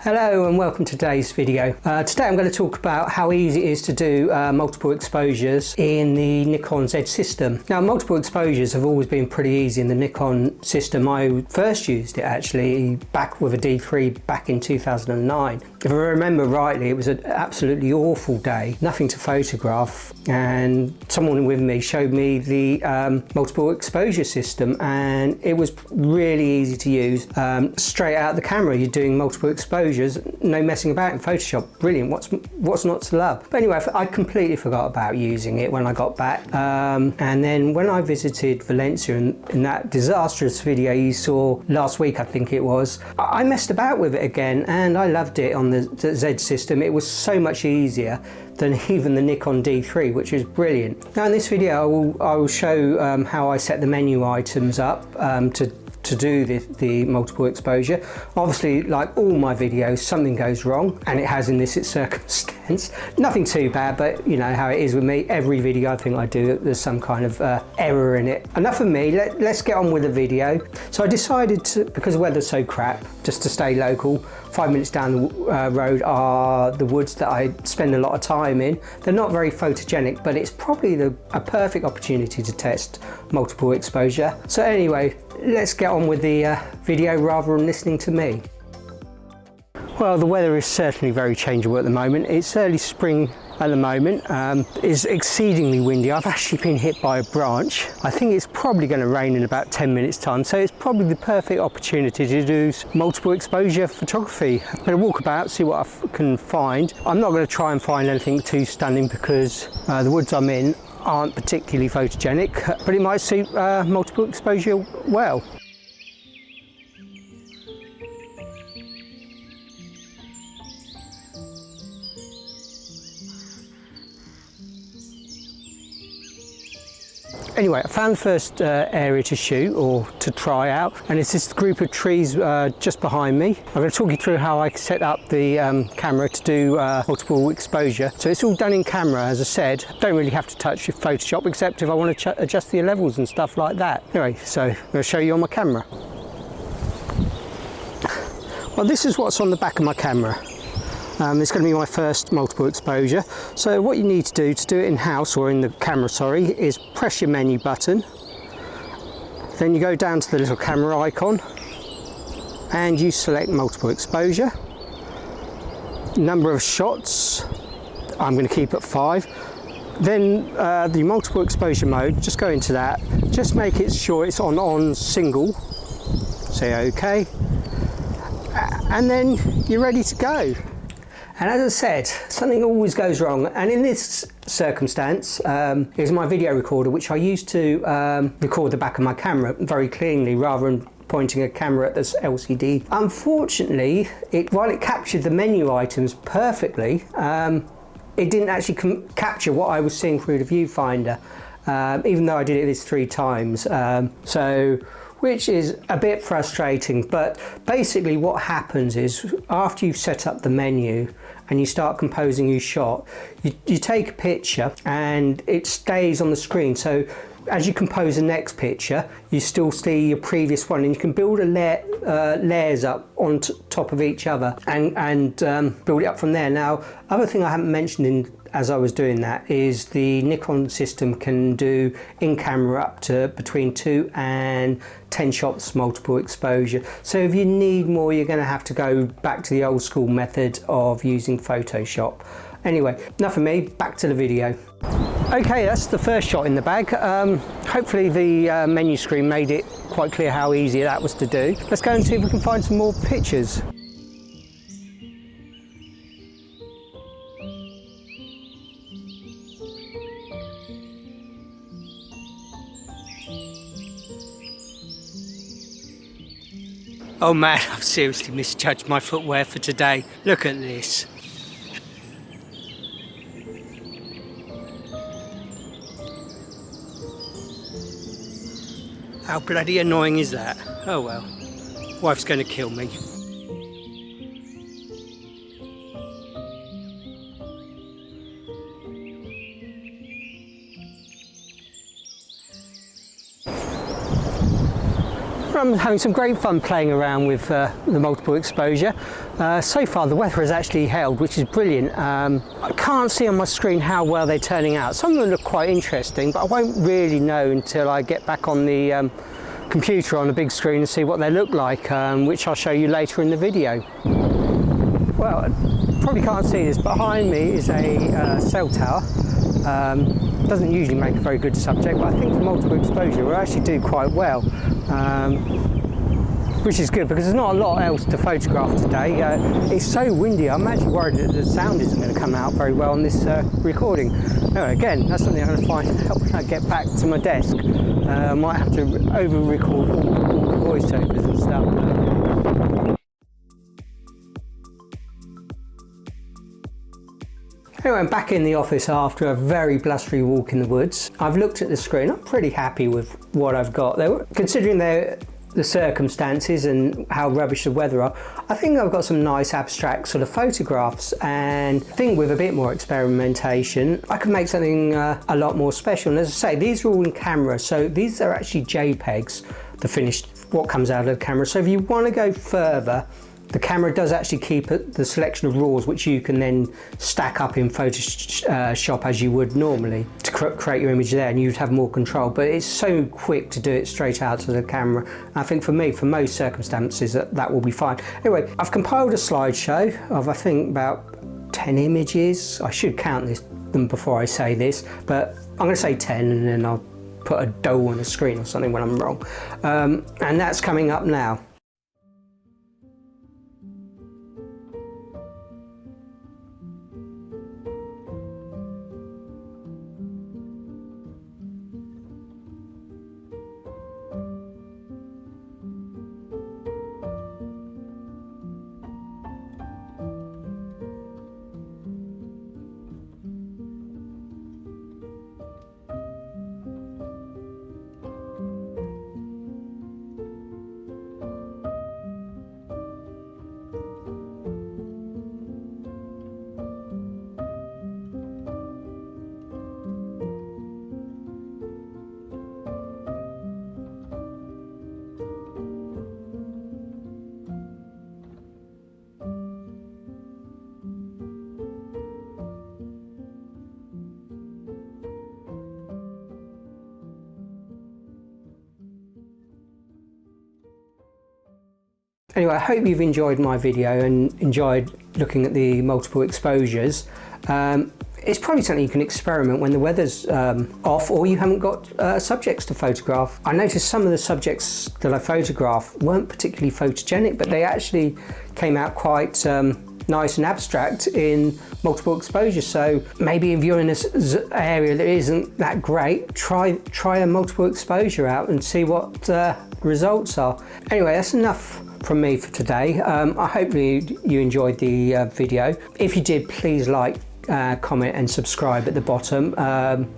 Hello and welcome to today's video. Today I'm going to talk about how easy it is to do multiple exposures in the Nikon Z system. Now, multiple exposures have always been pretty easy in the Nikon system. I first used it actually back with a D3 back in 2009. If I remember rightly, it was an absolutely awful day, nothing to photograph, and someone with me showed me the multiple exposure system, and it was really easy to use. Straight out the camera, you're doing multiple exposures, no messing about in Photoshop. Brilliant. What's not to love? But anyway, I completely forgot about using it when I got back, and then when I visited Valencia, in that disastrous video you saw last week, I think it was, I messed about with it again, and I loved it on the Z system. It was so much easier than even the Nikon D3, which is brilliant. Now in this video I will show how I set the menu items up to do the multiple exposure. Obviously, like all my videos, something goes wrong, and it has in this circumstance. Nothing too bad, but you know how it is with me. Every video I think I do, there's some kind of error in it. Enough of me, let's get on with the video. So I decided to, because the weather's so crap, just to stay local. 5 minutes down the road are the woods that I spend a lot of time in. They're not very photogenic, but it's probably a perfect opportunity to test multiple exposure. So anyway, let's get on with the video rather than listening to me. Well, the weather is certainly very changeable at the moment. It's early spring at the moment. It's exceedingly windy. I've actually been hit by a branch. I think it's probably going to rain in about 10 minutes time, so it's probably the perfect opportunity to do multiple exposure photography. I'm going to walk about, see what I can find. I'm not going to try and find anything too stunning because the woods I'm in aren't particularly photogenic, but it might suit multiple exposure well. Anyway, I found the first area to shoot or to try out, and it's this group of trees just behind me. I'm going to talk you through how I set up the camera to do multiple exposure. So it's all done in camera, as I said. Don't really have to touch your Photoshop except if I want to adjust the levels and stuff like that. Anyway, so I'm going to show you on my camera. Well, this is what's on the back of my camera. It's going to be my first multiple exposure. So what you need to do it in house, or in the camera, sorry, is press your menu button. Then you go down to the little camera icon and you select multiple exposure. Number of shots, I'm going to keep at 5. Then the multiple exposure mode, just go into that. Just make it sure it's on single. Say OK. And then you're ready to go. And as I said, something always goes wrong, and in this circumstance is my video recorder, which I use to record the back of my camera very cleanly rather than pointing a camera at this LCD. Unfortunately, while it captured the menu items perfectly, it didn't actually capture what I was seeing through the viewfinder, even though I did it 3 times. Which is a bit frustrating, but basically what happens is after you've set up the menu and you start composing your shot, you take a picture and it stays on the screen. So as you compose the next picture, you still see your previous one, and you can build layers up on top of each other and build it up from there. Now, other thing I haven't mentioned as I was doing that is the Nikon system can do in camera up to between 2 and 10 shots multiple exposure. So if you need more, you're going to have to go back to the old school method of using Photoshop. Anyway, enough of me, back to the video. Okay, that's the first shot in the bag. Hopefully the menu screen made it quite clear how easy that was to do. Let's go and see if we can find some more pictures. Oh man, I've seriously misjudged my footwear for today. Look at this. How bloody annoying is that? Oh well, wife's going to kill me. I'm having some great fun playing around with the multiple exposure. So far the weather has actually held, which is brilliant. I can't see on my screen how well they're turning out. Some of them look quite interesting, but I won't really know until I get back on the computer on a big screen and see what they look like, which I'll show you later in the video. Well, probably can't see this, behind me is a cell tower. Doesn't usually make a very good subject, but I think for multiple exposure we'll actually do quite well, which is good because there's not a lot else to photograph today. It's so windy, I'm actually worried that the sound isn't going to come out very well on this recording. Anyway, again, that's something I'm going to find out when I get back to my desk. I might have to over-record all the voiceovers and stuff. Anyway, I'm back in the office after a very blustery walk in the woods. I've looked at the screen, I'm pretty happy with what I've got. Considering the circumstances and how rubbish the weather are, I think I've got some nice abstract sort of photographs, and I think with a bit more experimentation I can make something a lot more special. And as I say, these are all in camera, so these are actually JPEGs, the finished, what comes out of the camera. So if you want to go further, the camera does actually keep the selection of RAWs, which you can then stack up in Photoshop as you would normally to create your image there, and you'd have more control. But it's so quick to do it straight out to the camera. I think for me, for most circumstances, that will be fine. Anyway, I've compiled a slideshow of I think about 10 images. I should count them before I say this, but I'm going to say 10 and then I'll put a doe on the screen or something when I'm wrong. And that's coming up now. Anyway, I hope you've enjoyed my video and enjoyed looking at the multiple exposures. It's probably something you can experiment when the weather's off or you haven't got subjects to photograph. I noticed some of the subjects that I photographed weren't particularly photogenic, but they actually came out quite nice and abstract in multiple exposure. So maybe if you're in an area that isn't that great, try a multiple exposure out and see what results are. Anyway, that's enough from me for today. I hope you enjoyed the video. If you did, please like, comment and subscribe at the bottom.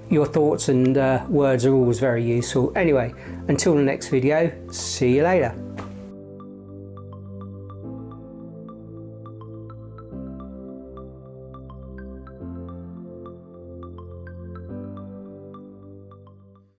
Your thoughts and words are always very useful. Anyway, until the next video, see you later.